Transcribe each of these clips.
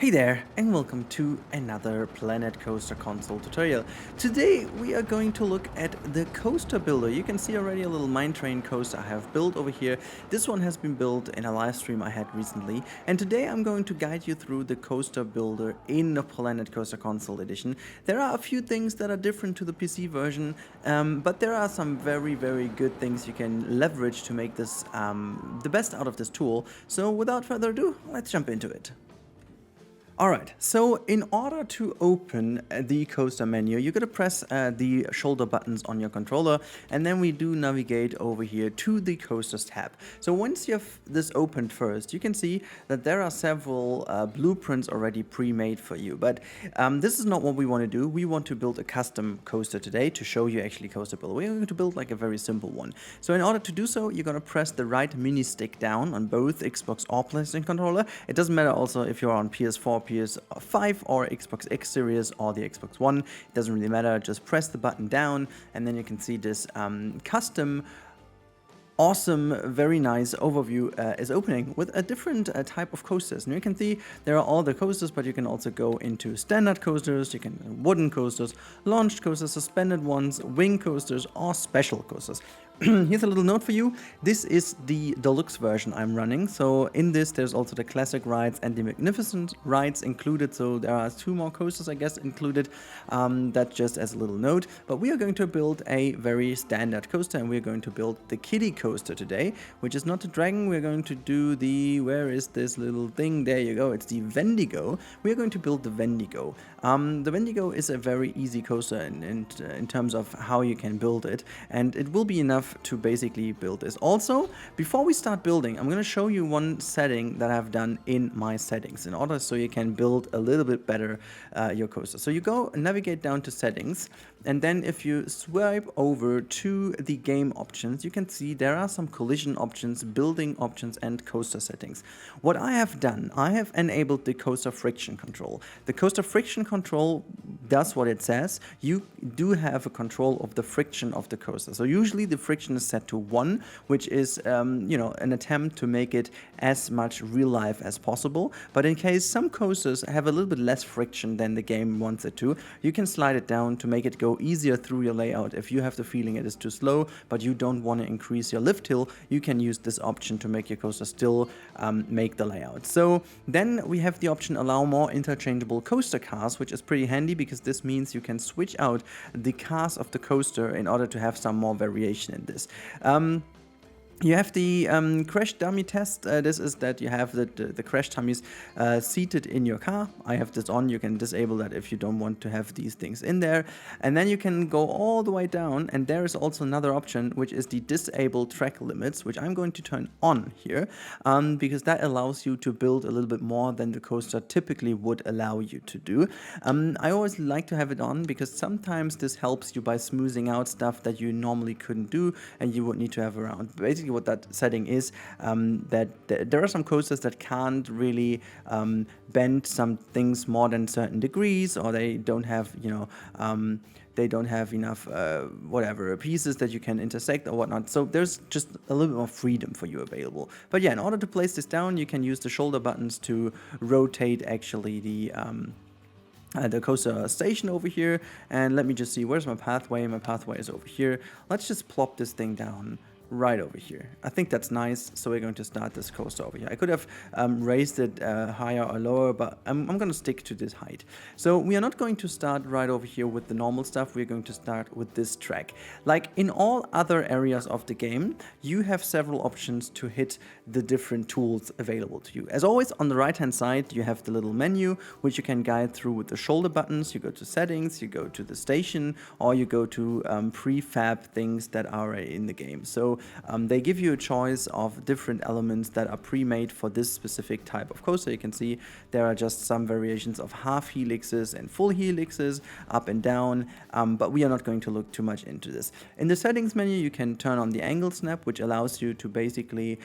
Hey there, and welcome to another Planet Coaster console tutorial. Today we are going to look at the coaster builder. You can see already a little mine train coaster I have built over here. This one has been built in a live stream I had recently, and today I'm going to guide you through the coaster builder in the Planet Coaster console edition. There are a few things that are different to the PC version, but there are some very good things you can leverage to make this the best out of this tool. So without further ado, let's jump into it. Alright, so in order to open the coaster menu, you're going to press the shoulder buttons on your controller, and then we do navigate over here to the coasters tab. So once you have this opened first, you can see that there are several blueprints already pre-made for you, but this is not what we want to do. We want to build a custom coaster today to show you actually coaster build. We're going to build like a very simple one. So in order to do so, you're going to press the right mini stick down on both Xbox or PlayStation controller. It doesn't matter also if you're on PS4, PS5 or Xbox X Series or the Xbox One. It doesn't really matter, just press the button down and then you can see this custom awesome, very nice overview is opening with a different type of coasters. And you can see there are all the coasters, but you can also go into standard coasters, you can wooden coasters, launched coasters, suspended ones, wing coasters, or special coasters. Here's a little note for you. This is the deluxe version I'm running. So in this, there's also the classic rides and the magnificent rides included. So there are 2 more coasters, I guess, included. That just as a little note. But we are going to build a very standard coaster, and we're going to build the kiddie coaster today, which is not the dragon. We're going to do the, where is this little thing? There you go. It's the Wendigo. We're going to build the Wendigo. The Wendigo is a very easy coaster in terms of how you can build it, and it will be enough to basically build this. Also, before we start building, I'm going to show you one setting that I've done in my settings in order so you can build a little bit better your coaster. So you go and navigate down to settings, and then if you swipe over to the game options, you can see there are some collision options, building options, and coaster settings. What I have done, I have enabled the coaster friction control. The coaster friction control does what it says. You do have a control of the friction of the coaster. So usually the friction is set to 1, which is an attempt to make it as much real life as possible. But in case some coasters have a little bit less friction than the game wants it to, you can slide it down to make it go easier through your layout. If you have the feeling it is too slow, but you don't want to increase your lift hill, you can use this option to make your coaster still make the layout. So then we have the option allow more interchangeable coaster cars, which is pretty handy because this means you can switch out the cars of the coaster in order to have some more variation in this. You have the crash dummy test. This is that you have the crash dummies seated in your car. I have this on. You can disable that if you don't want to have these things in there. And then you can go all the way down, and there is also another option, which is the disable track limits, which I'm going to turn on here because that allows you to build a little bit more than the coaster typically would allow you to do. I always like to have it on because sometimes this helps you by smoothing out stuff that you normally couldn't do and you would need to have around. Basically, what that setting is, that there are some coasters that can't really bend some things more than certain degrees, or they don't have, they don't have enough whatever pieces that you can intersect or whatnot. So there's just a little bit more freedom for you available. But yeah, in order to place this down, you can use the shoulder buttons to rotate actually the coaster station over here. And let me just see, where's my pathway? My pathway is over here. Let's just plop this thing down right over here. I think that's nice. So we're going to start this coaster over here. I could have raised it higher or lower, but I'm going to stick to this height. So we are not going to start right over here with the normal stuff. We're going to start with this track. Like in all other areas of the game, you have several options to hit the different tools available to you. As always, on the right hand side, you have the little menu, which you can guide through with the shoulder buttons. You go to settings, you go to the station, or you go to prefab things that are in the game. So they give you a choice of different elements that are pre-made for this specific type of coaster. You can see there are just some variations of half helixes and full helixes, up and down, but we are not going to look too much into this. In the settings menu, you can turn on the angle snap, which allows you to basically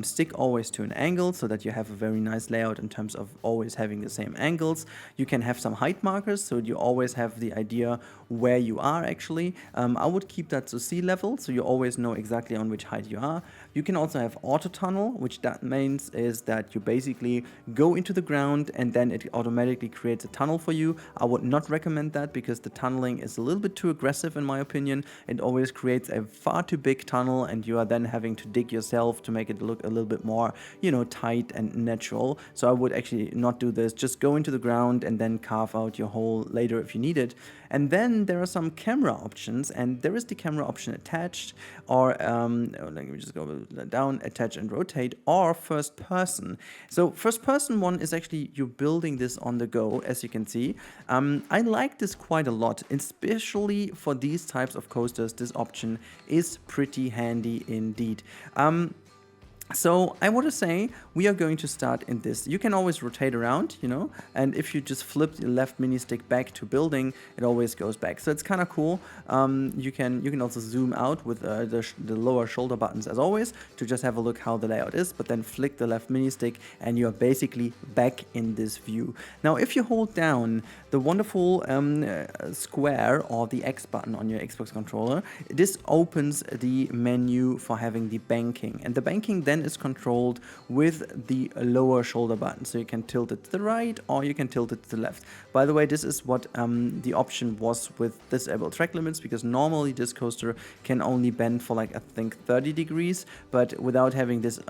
stick always to an angle so that you have a very nice layout in terms of always having the same angles. You can have some height markers, so you always have the idea where you are actually. I would keep that to sea level, so you always know exactly on which height you are. You can also have auto tunnel, which that means is that you basically go into the ground and then it automatically creates a tunnel for you. I would not recommend that because the tunneling is a little bit too aggressive in my opinion. It always creates a far too big tunnel and you are then having to dig yourself to make it look a little bit more, you know, tight and natural. So I would actually not do this. Just go into the ground and then carve out your hole later if you need it. And then there are some camera options, and there is the camera option attached, or let me just go down, attach and rotate, or first person. So first person one is actually you're building this on the go, as you can see. I like this quite a lot, especially for these types of coasters. This option is pretty handy indeed. So I want to say we are going to start in this. You can always rotate around, you know, and if you just flip the left mini stick back to building, it always goes back. So it's kind of cool. You can also zoom out with the lower shoulder buttons as always to just have a look how the layout is, but then flick the left mini stick and you are basically back in this view. Now if you hold down the wonderful square or the X button on your Xbox controller, this opens the menu for having the banking, and the banking then is controlled with the lower shoulder button. So you can tilt it to the right or you can tilt it to the left. By the way, this is what the option was with disable track limits, because normally this coaster can only bend for like I think 30 degrees, but without having this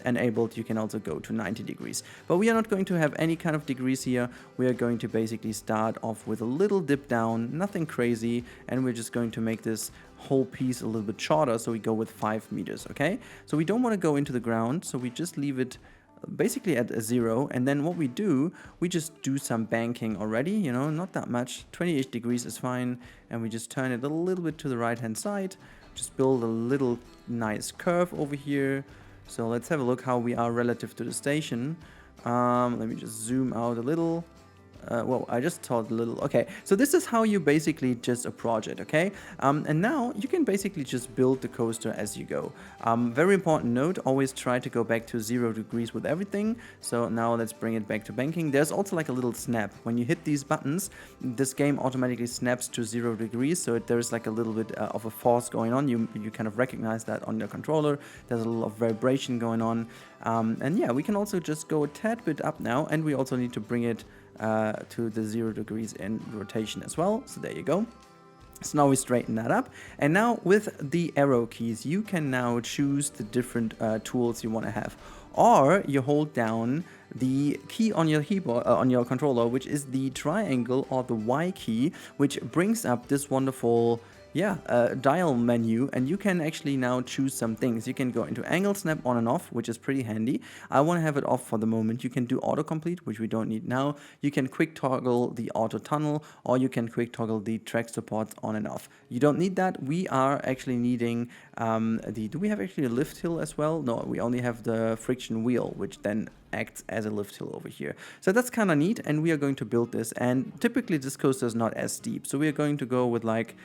enabled you can also go to 90 degrees. But we are not going to have any kind of degrees here. We are going to basically start off with a little dip down, nothing crazy, and we're just going to make this whole piece a little bit shorter, so we go with 5 meters. Okay, so we don't want to go into the ground, so we just leave it basically at a 0, and then what we do, we just do some banking already, you know, not that much. 28 degrees is fine, and we just turn it a little bit to the right hand side, just build a little nice curve over here. So let's have a look how we are relative to the station. Let me just zoom out a little. Well, I just thought a little. Okay, so this is how you basically just approach it, okay? And now you can basically just build the coaster as you go. Very important note, always try to go back to 0 degrees with everything. So now let's bring it back to banking. There's also like a little snap. When you hit these buttons, this game automatically snaps to 0 degrees. So there's like a little bit of a force going on. You kind of recognize that on your controller. There's a little of vibration going on. And yeah, we can also just go a tad bit up now, and we also need to bring it to the 0 degrees in rotation as well. So there you go. So now we straighten that up, and now with the arrow keys you can now choose the different tools you want to have, or you hold down the key on your keyboard on your controller, which is the triangle or the Y key, which brings up this wonderful dial menu, and you can actually now choose some things. You can go into angle snap on and off, which is pretty handy. I want to have it off for the moment. You can do autocomplete, which we don't need now. You can quick toggle the auto tunnel, or you can quick toggle the track supports on and off. You don't need that. We are actually needing do we have actually a lift hill as well? No, we only have the friction wheel, which then acts as a lift hill over here. So that's kind of neat, and we are going to build this, and typically this coaster is not as steep, so we are going to go with like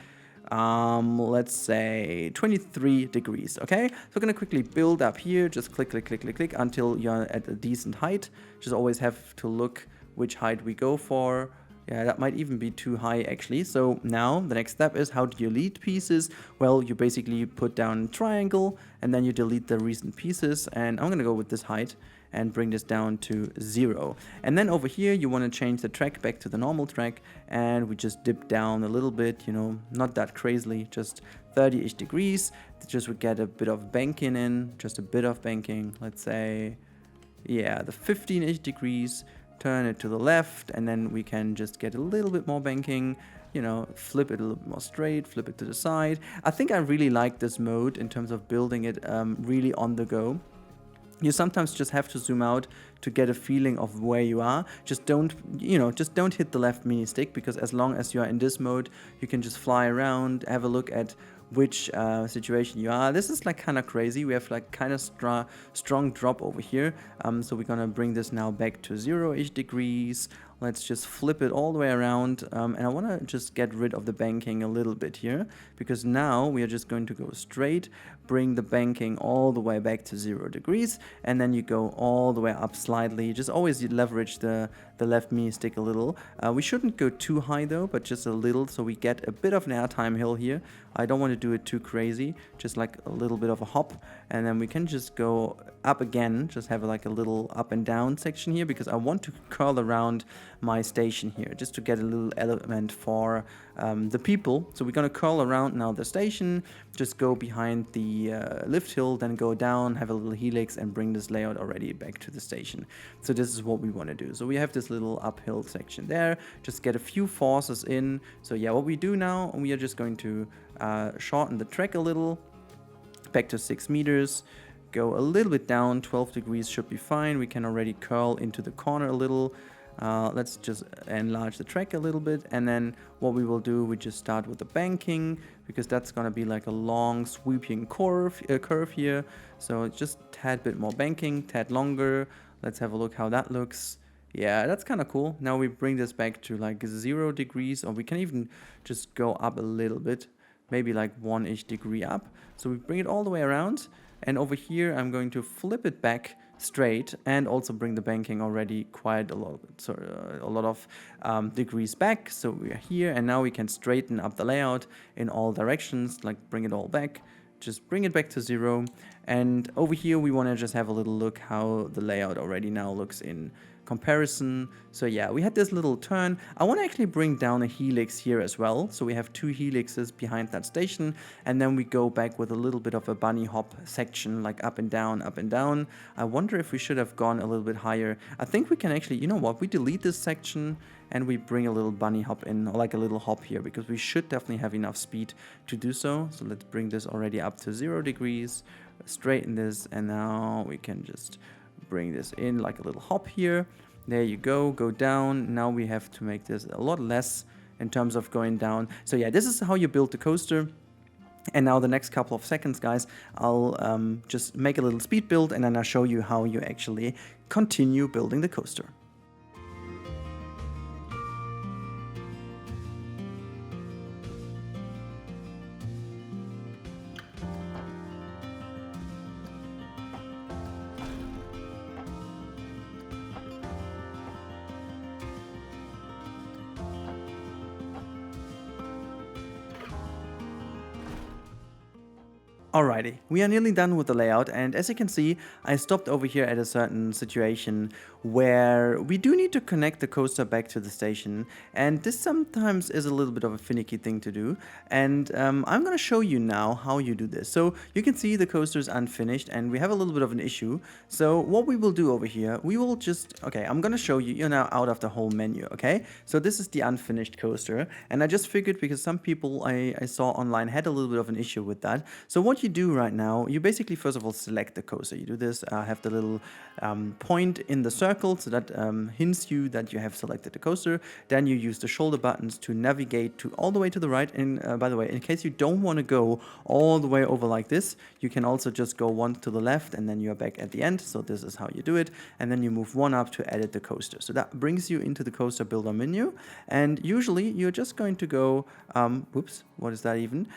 let's say 23 degrees. Okay, so we're gonna quickly build up here, just click until you're at a decent height. Just always have to look which height we go for. Yeah, that might even be too high actually. So now the next step is, how do you delete pieces? Well, you basically put down triangle and then you delete the recent pieces, and I'm gonna go with this height and bring this down to 0. And then over here you want to change the track back to the normal track, and we just dip down a little bit, you know, not that crazily, just 30-ish degrees. Just would get a bit of banking in, just a bit of banking, let's say, yeah, the 15-ish degrees. Turn it to the left, and then we can just get a little bit more banking, you know, flip it a little bit more straight, flip it to the side. I think I really like this mode in terms of building it really on the go. You sometimes just have to zoom out to get a feeling of where you are. Just don't hit the left mini stick, because as long as you are in this mode, you can just fly around, have a look at which situation you are. This is like kind of crazy. We have like kind of strong drop over here. So we're gonna bring this now back to 0-ish degrees. Let's just flip it all the way around, and I want to just get rid of the banking a little bit here, because now we are just going to go straight, bring the banking all the way back to 0 degrees, and then you go all the way up slightly. Just always leverage the left mini stick a little. We shouldn't go too high though, but just a little, so we get a bit of an airtime hill here. I don't want to do it too crazy, just like a little bit of a hop, and then we can just go up again, just have like a little up and down section here, because I want to curl around my station here, just to get a little element for the people. So we're going to curl around now the station, just go behind the lift hill, then go down, have a little helix, and bring this layout already back to the station. So this is what we want to do. So we have this little uphill section there, just get a few forces in. So yeah, what we do now, we are just going to shorten the track a little, back to 6 meters, go a little bit down, 12 degrees should be fine. We can already curl into the corner a little. Let's just enlarge the track a little bit, and then what we will do, we just start with the banking, because that's going to be like a long sweeping curve here. So just tad bit more banking, tad longer. Let's have a look how that looks. Yeah, that's kind of cool. Now we bring this back to like 0 degrees, or we can even just go up a little bit, maybe like 1-ish degree up. So we bring it all the way around, and over here I'm going to flip it back straight, and also bring the banking already quite a lot, of degrees back. So we are here, and now we can straighten up the layout in all directions, like bring it all back, just bring it back to 0. And over here we want to just have a little look how the layout already now looks in comparison. So yeah, we had this little turn. I want to actually bring down a helix here as well. So we have 2 helixes behind that station, and then we go back with a little bit of a bunny hop section, like up and down, up and down. I wonder if we should have gone a little bit higher. I think we can actually, you know what, we delete this section and we bring a little bunny hop in, or like a little hop here, because we should definitely have enough speed to do so. So let's bring this already up to 0 degrees, straighten this, and now we can just bring this in like a little hop here. There you go, go down. Now we have to make this a lot less in terms of going down. So yeah, this is how you build the coaster. And now the next couple of seconds, guys, I'll just make a little speed build, and then I'll show you how you actually continue building the coaster. Alrighty, we are nearly done with the layout, and as you can see, I stopped over here at a certain situation where we do need to connect the coaster back to the station, and this sometimes is a little bit of a finicky thing to do, and I'm going to show you now how you do this. So you can see the coaster is unfinished, and we have a little bit of an issue. So what we will do over here, we will just, okay, I'm going to show you, you're now out of the whole menu, okay? So this is the unfinished coaster, and I just figured because some people I saw online had a little bit of an issue with that. So what you do right now, you basically first of all select the coaster. You do this, have the little point in the circle, so that hints you that you have selected the coaster. Then you use the shoulder buttons to navigate to all the way to the right. And by the way, in case you don't want to go all the way over like this, you can also just go 1 to the left, and then you're back at the end. So this is how you do it. And then you move 1 up to edit the coaster. So that brings you into the coaster builder menu. And usually you're just going to go, whoops, what is that even?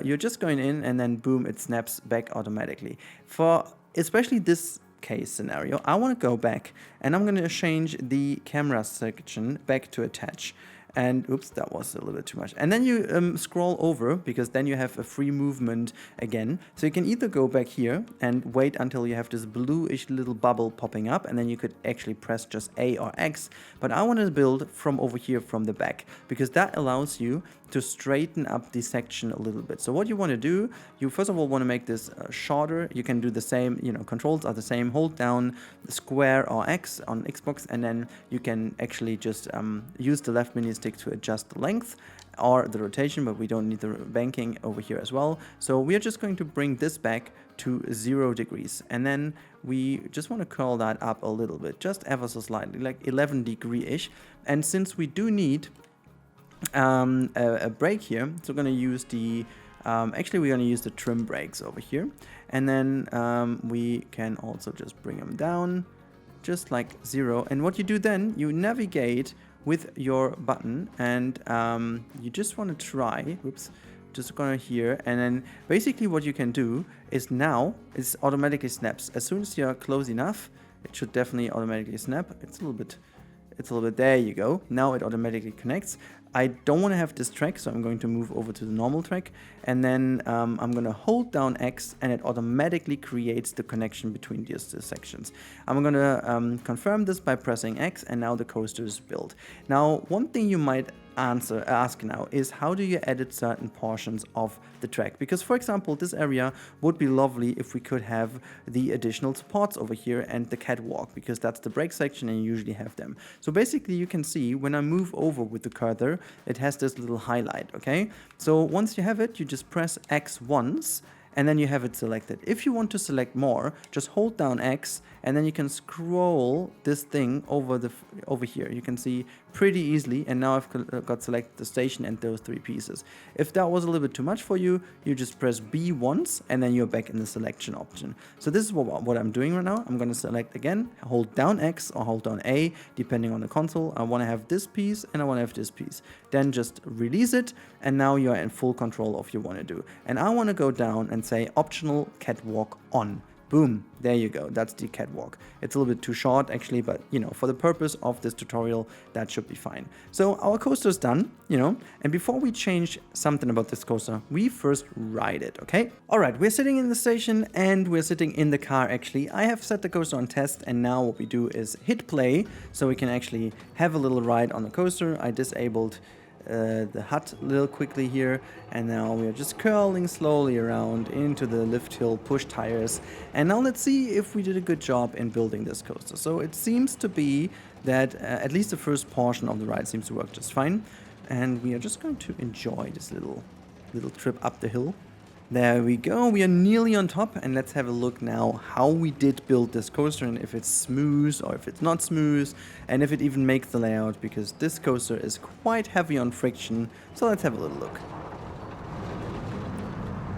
You're just going in, and then boom, it snaps back automatically. For especially this case scenario, I want to go back, and I'm going to change the camera section back to attach. And oops, that was a little bit too much. And then you scroll over, because then you have a free movement again. So you can either go back here and wait until you have this bluish little bubble popping up, and then you could actually press just A or X. But I want to build from over here from the back, because that allows you to straighten up the section a little bit. So what you want to do, you first of all want to make this shorter. You can do the same, controls are the same. Hold down square or X on Xbox, and then you can actually just use the left mini stick to adjust the length or the rotation, but we don't need the banking over here as well. So we are just going to bring this back to 0 degrees, and then we just want to curl that up a little bit, just ever so slightly, like 11 degree-ish. And since we do need a brake here, so we're going to use the actually we're going to use the trim brakes over here, and then we can also just bring them down just like 0. And what you do then, you navigate with your button, and you just want to try, whoops, just gonna here, and then basically what you can do is now it automatically snaps. As soon as you're close enough, it should definitely automatically snap. It's a little bit, there you go. Now it automatically connects. I don't want to have this track, so I'm going to move over to the normal track, and then I'm going to hold down X, and it automatically creates the connection between these two sections. I'm going to confirm this by pressing X, and now the coaster is built. Now, one thing you might ask now is, how do you edit certain portions of the track? Because, for example, this area would be lovely if we could have the additional supports over here and the catwalk, because that's the brake section and you usually have them. So basically you can see when I move over with the cursor, it has this little highlight, okay? So once you have it, you just press X once, and then you have it selected. If you want to select more, just hold down X, and then you can scroll this thing over here. You can see pretty easily, and now I've got selected the station and those three pieces. If that was a little bit too much for you, you just press B once, and then you're back in the selection option. So this is what I'm doing right now. I'm going to select again, hold down X or hold down A, depending on the console. I want to have this piece and I want to have this piece. Then just release it, and now you're in full control of what you want to do. And I want to go down and say optional catwalk on. Boom, there you go, that's the catwalk. It's a little bit too short actually, but you know, for the purpose of this tutorial, that should be fine. So our coaster is done, you know, and before we change something about this coaster, we first ride it, okay? All right, we're sitting in the station and we're sitting in the car actually. I have set the coaster on test, and now what we do is hit play so we can actually have a little ride on the coaster. I disabled the HUD a little quickly here, and now we are just curling slowly around into the lift hill push tires. And now let's see if we did a good job in building this coaster. So it seems to be that at least the first portion of the ride seems to work just fine, and we are just going to enjoy this little trip up the hill. There we go, we are nearly on top, and let's have a look now how we did build this coaster, and if it's smooth or if it's not smooth, and if it even makes the layout, because this coaster is quite heavy on friction. So let's have a little look.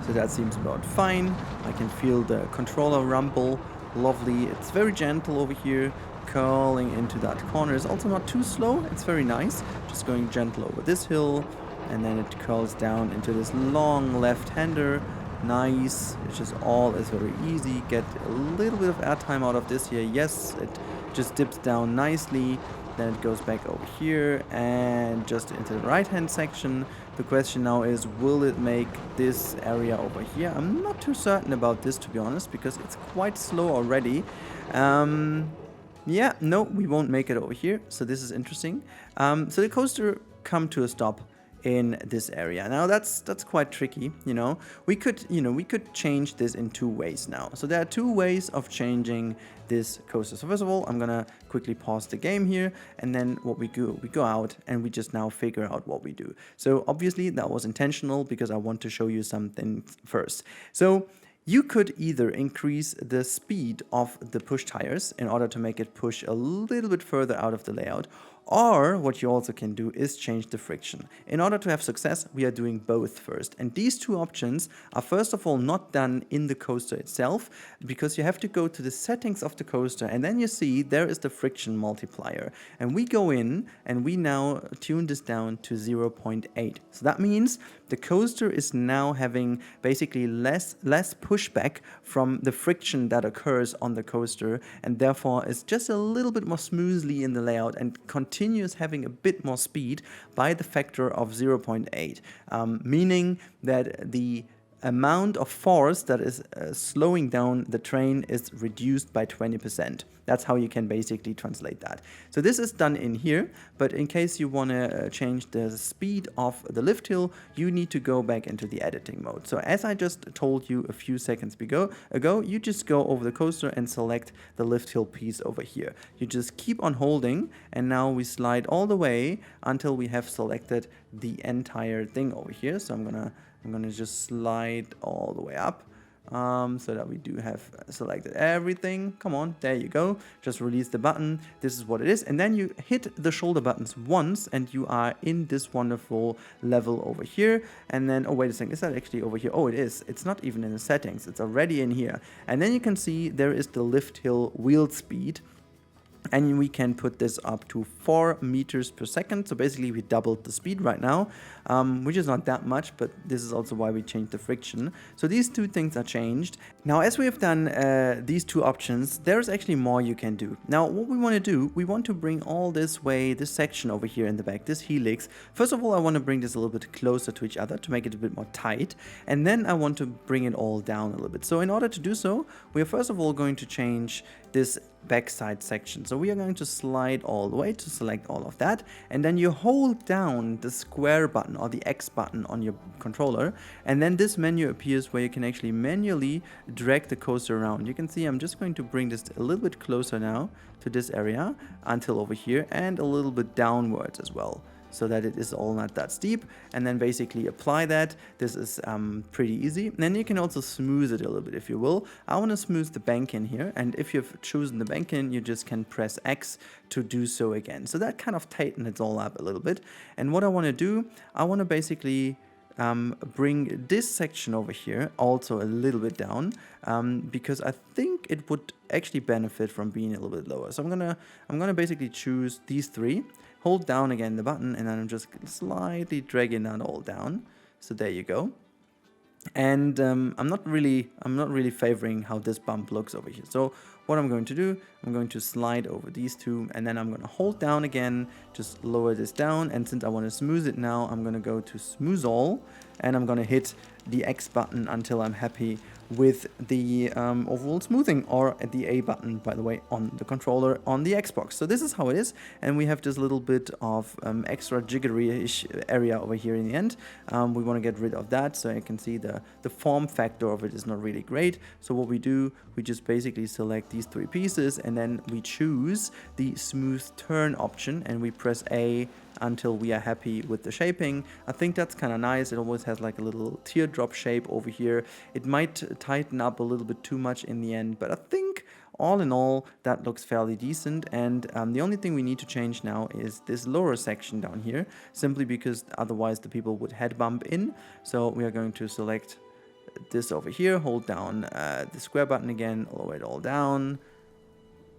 So that seems about fine. I can feel the controller rumble, lovely. It's very gentle over here, curling into that corner. It's also not too slow, it's very nice. Just going gentle over this hill, and then it curls down into this long left-hander. Nice. It's just all is very easy. Get a little bit of airtime out of this here. Yes, it just dips down nicely. Then it goes back over here and just into the right-hand section. The question now is, will it make this area over here? I'm not too certain about this, to be honest, because it's quite slow already. Yeah, no, we won't make it over here. So this is interesting. So the coaster come to a stop in this area. Now that's quite tricky, you know. We could change this in two ways now. So there are two ways of changing this coaster. So first of all, I'm gonna quickly pause the game here, and then what we go out and we just now figure out what we do. So obviously that was intentional because I want to show you something first. So you could either increase the speed of the push tires in order to make it push a little bit further out of the layout, or what you also can do is change the friction. In order to have success, we are doing both first. And these two options are first of all not done in the coaster itself, because you have to go to the settings of the coaster, and then you see there is the friction multiplier. And we go in and we now tune this down to 0.8. So that means the coaster is now having basically less pushback from the friction that occurs on the coaster, and therefore is just a little bit more smoothly in the layout and continues having a bit more speed by the factor of 0.8, meaning that the amount of force that is slowing down the train is reduced by 20%. That's how you can basically translate that. So this is done in here, but in case you want to change the speed of the lift hill, you need to go back into the editing mode. So as I just told you a few seconds ago, you just go over the coaster and select the lift hill piece over here. You just keep on holding, and now we slide all the way until we have selected the entire thing over here. So I'm gonna just slide all the way up, so that we do have selected everything. Come on, there you go. Just release the button. This is what it is. And then you hit the shoulder buttons once and you are in this wonderful level over here. And then, oh, wait a second, is that actually over here? Oh, it is. It's not even in the settings. It's already in here. And then you can see there is the lift hill wheel speed. And we can put this up to 4 meters per second. So basically we doubled the speed right now, which is not that much, but this is also why we changed the friction. So these two things are changed. Now, as we have done these two options, there's actually more you can do. Now, what we want to do, we want to bring all this way, this section over here in the back, this helix. First of all, I want to bring this a little bit closer to each other to make it a bit more tight. And then I want to bring it all down a little bit. So in order to do so, we are first of all going to change this backside section. So we are going to slide all the way to select all of that, and then you hold down the square button or the X button on your controller, and then this menu appears where you can actually manually drag the coaster around. You can see I'm just going to bring this a little bit closer now to this area until over here, and a little bit downwards as well, so that it is all not that steep, and then basically apply that. This is pretty easy. And then you can also smooth it a little bit if you will. I want to smooth the bank in here, and if you've chosen the bank in, you just can press X to do so again. So that kind of tightens it all up a little bit. And what I want to do, I want to basically bring this section over here also a little bit down, because I think it would actually benefit from being a little bit lower. So I'm gonna basically choose these three, hold down again the button, and then I'm just slightly dragging that all down. So there you go. And I'm not really favoring how this bump looks over here. So what I'm going to do, I'm going to slide over these two, and then I'm going to hold down again, just lower this down. And since I want to smooth it now, I'm going to go to smooth all, and I'm going to hit the X button until I'm happy with the overall smoothing, or at the A button, by the way, on the controller on the Xbox. So this is how it is, and we have this little bit of extra jiggery-ish area over here in the end. We want to get rid of that, so you can see the form factor of it is not really great. So what we do, we just basically select these three pieces, and then we choose the smooth turn option, and we press A until we are happy with the shaping. I think that's kind of nice. It always has like a little teardrop shape over here. It might tighten up a little bit too much in the end, but I think all in all that looks fairly decent. And the only thing we need to change now is this lower section down here, simply because otherwise the people would head bump in. So we are going to select this over here, hold down the square button again, lower it all down.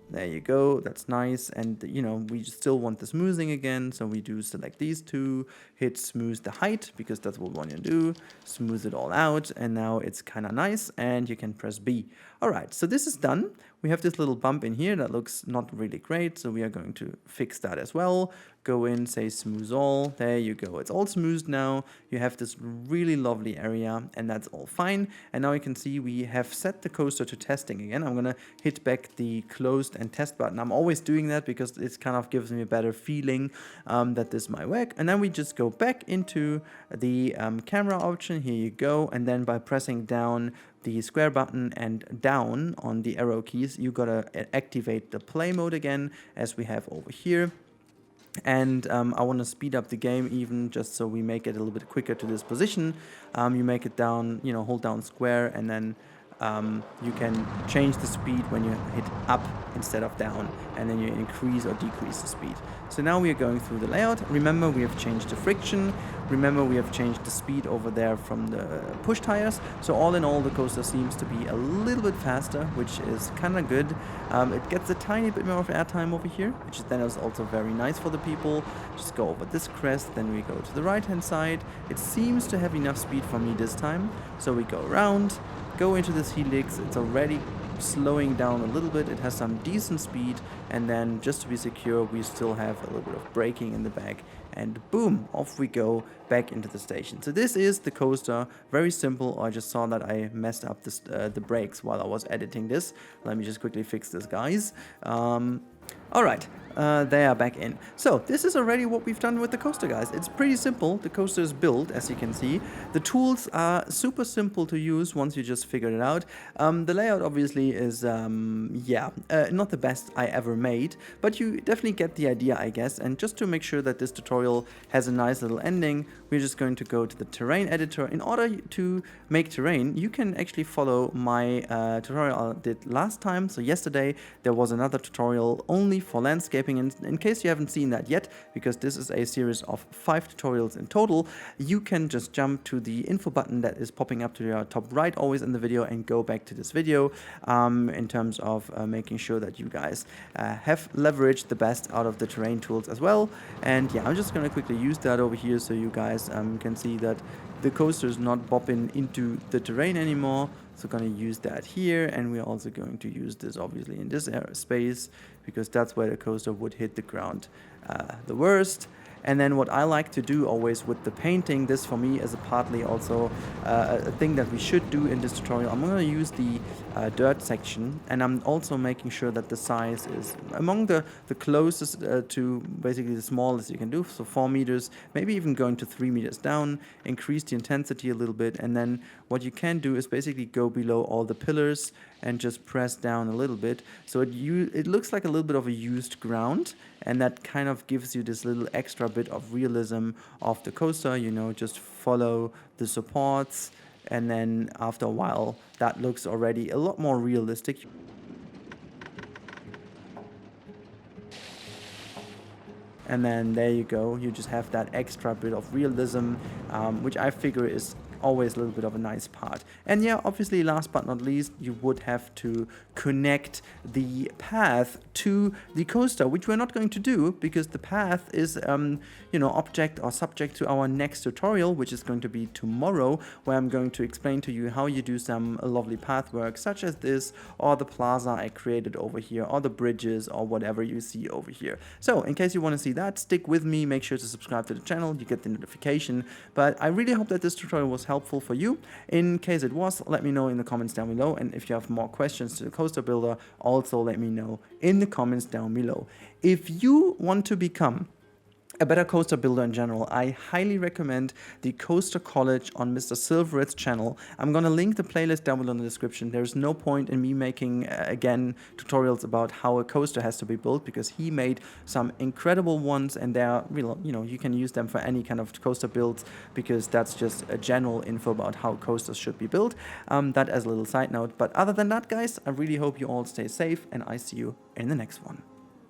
There you go, that's nice. And you know, we still want the smoothing again, so we do select these two, hit smooth the height, because that's what we want to do, smooth it all out, and now it's kind of nice, and you can press B. Alright, so this is done. We have this little bump in here that looks not really great, so we are going to fix that as well. Go in, say smooth all, there you go, it's all smoothed now. You have this really lovely area, and that's all fine. And now you can see we have set the coaster to testing again. I'm gonna hit back the closed and test button. I'm always doing that because it kind of gives me a better feeling that this might work. And then we just go back into the camera option, here you go, and then by pressing down the square button and down on the arrow keys, you gotta activate the play mode again, as we have over here. And I want to speed up the game even, just so we make it a little bit quicker to this position. You make it down, you know, hold down square, and then you can change the speed when you hit up instead of down, and then you increase or decrease the speed. So now we are going through the layout. Remember, we have changed the friction. Remember, we have changed the speed over there from the push tires. So all in all, the coaster seems to be a little bit faster, which is kind of good. It gets a tiny bit more of airtime over here, which then is also very nice for the people. Just go over this crest, then we go to the right hand side. It seems to have enough speed for me this time. So we go around, go into this helix. It's already slowing down a little bit. It has some decent speed, and then just to be secure, we still have a little bit of braking in the back, and boom, off we go back into the station. So this is the coaster, very simple. I just saw that I messed up this, the brakes while I was editing this. Let me just quickly fix this, guys. Alright, they are back in. So this is already what we've done with the coaster, guys. It's pretty simple. The coaster is built, as you can see. The tools are super simple to use once you just figured it out. The layout obviously is, not the best I ever made, but you definitely get the idea, I guess. And just to make sure that this tutorial has a nice little ending, we're just going to go to the terrain editor. In order to make terrain, you can actually follow my tutorial I did last time. So yesterday there was another tutorial only for landscaping. And in case you haven't seen that yet, because this is a series of 5 tutorials in total, you can just jump to the info button that is popping up to your top right always in the video and go back to this video in terms of making sure that you guys have leveraged the best out of the terrain tools as well. And yeah, I'm just going to quickly use that over here so you guys can see that the coaster is not bopping into the terrain anymore. So going to use that here, and we're also going to use this obviously in this space because that's where the coaster would hit the ground the worst. And then what I like to do always with the painting, this for me is partly also a thing that we should do in this tutorial. I'm going to use the dirt section, and I'm also making sure that the size is among the closest to basically the smallest you can do. So 4 meters, maybe even going to 3 meters down, increase the intensity a little bit. And then what you can do is basically go below all the pillars and just press down a little bit. So it looks like a little bit of a used ground, and that kind of gives you this little extra bit of realism of the coaster. You know, just follow the supports, and then after a while that looks already a lot more realistic. And then there you go, you just have that extra bit of realism, which I figure is always a little bit of a nice part. And yeah, obviously last but not least, you would have to connect the path to the coaster, which we're not going to do because the path is you know, object or subject to our next tutorial, which is going to be tomorrow, where I'm going to explain to you how you do some lovely path work such as this, or the plaza I created over here, or the bridges, or whatever you see over here. So in case you want to see that, stick with me, make sure to subscribe to the channel, you get the notification. But I really hope that this tutorial was helpful for you. In case it was, let me know in the comments down below, and if you have more questions to the coaster builder, also let me know in the comments down below. If you want to become a better coaster builder in general, I highly recommend the Coaster College on Mr. Silveret's channel. I'm gonna link the playlist down below in the description. There's no point in me making, again, tutorials about how a coaster has to be built because he made some incredible ones, and they're real, you know, you can use them for any kind of coaster builds because that's just a general info about how coasters should be built. That as a little side note. But other than that, guys, I really hope you all stay safe, and I see you in the next one.